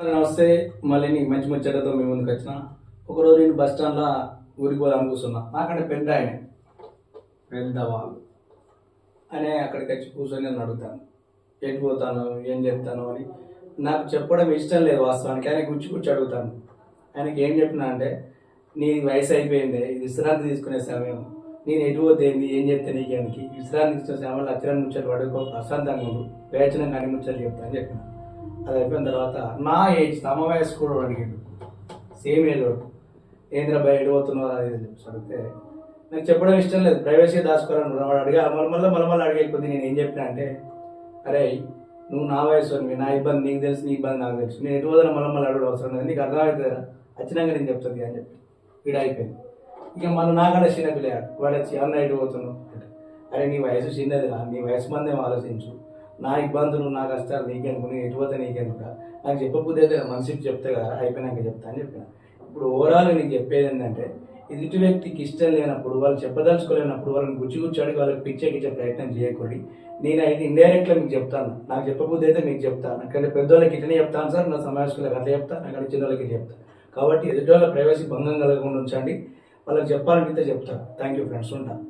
నమస్తే. మళ్ళీ నీకు మంచి ముచ్చటతో మీ ముందుకు వచ్చిన. ఒకరోజు నేను బస్ స్టాండ్లో ఊరికి పోదాం కూర్చున్నా. నాకంటే పెద్ద ఆయన, పెద్దవాళ్ళు అనే అక్కడికి వచ్చి కూర్చొని నేను అడుగుతాను, ఎటు పోతాను, ఏం చెప్తాను అని. నాకు చెప్పడం ఇష్టం లేదు వాస్తవానికి. ఆయన కూర్చి అడుగుతాను. ఆయనకి ఏం చెప్పినా అంటే, నీ వయసు అయిపోయింది, ఇది విశ్రాంతి తీసుకునే సమయం, నేను ఎటు పోతేంది, ఏం చెప్తే నీకేందుకు, విశ్రాంతి తీసుకునే సమయంలో అచ్చరాన్ని ముచ్చట్లు పడుకో, ప్రశాంతంగా ఉండు, వేచనం కానీ ముచ్చట్లు చెప్తాను అని చెప్పిన. అది అయిపోయిన తర్వాత నా ఏజ్ తమ వయసు కూడా అడిగాడు, సేమ్ ఏజ్ వరకు. ఏంద్ర బయట ఎటు పోతున్నావు అది చెప్పి అడిగితే నాకు చెప్పడం ఇష్టం లేదు, ప్రైవసీ దాచుకోవాలని వాడు అడిగా. మళ్ళీ అడిగే నేను ఏం చెప్పినా అంటే, అరే నువ్వు నా వయసు అని, నా ఇబ్బంది నీకు తెలుసు, నీ ఇబ్బంది నాకు తెలుసు, నేను ఎటు పోతున్నా మళ్ళీ అడుగు అవసరం లేదు, నీకు అర్థమవుతుందా, వచ్చినాక నేను చెప్తుంది అని చెప్పి వీడు అయిపోయింది. ఇక మళ్ళీ నాకంటే చిన్న పిల్లగాడు వాడు వచ్చి అన్న ఎటు పోతున్నావు అంటే, అరే నీ వయసు చిన్నది, నీ వయసు మందేమో ఆలోచించు, నా ఇబ్బందులు నా కష్టాలు నీకెందుకు, నేను ఎటుపోతే నీకెందుకు, నాకు చెప్పబుద్ధి అయితే మనసుకి చెప్తే కదా, అయిపోయినాక చెప్తా అని చెప్పిన. ఇప్పుడు ఓవరాల్ నీకు చెప్పేది ఏంటంటే, ఎదుటి వ్యక్తికి ఇష్టం లేనప్పుడు, వాళ్ళు చెప్పదలుచుకోలేనప్పుడు వాళ్ళని గుచ్చి అడిగి వాళ్ళకి పిచ్చెక్కిచ్చే ప్రయత్నం చేయకూడదు. నేను అయితే ఇండైరెక్ట్గా మీకు చెప్తాను, నాకు చెప్పబుద్ధి అయితే మీకు చెప్తాను. నాకంటే పెద్దవాళ్ళకి ఇట్లనే చెప్తాను సార్, నా సమావేశాలకు అట్లా చెప్తాను, నాకంటే చిన్న వాళ్ళకి చెప్తాను. కాబట్టి ఎదుటి వాళ్ళ ప్రైవసీ భంగం కలగకుండా ఉంచండి. వాళ్ళకి చెప్పాలనిపిస్తే చెప్తాను. థ్యాంక్ యూ ఫ్రెండ్స్, ఉంటాను.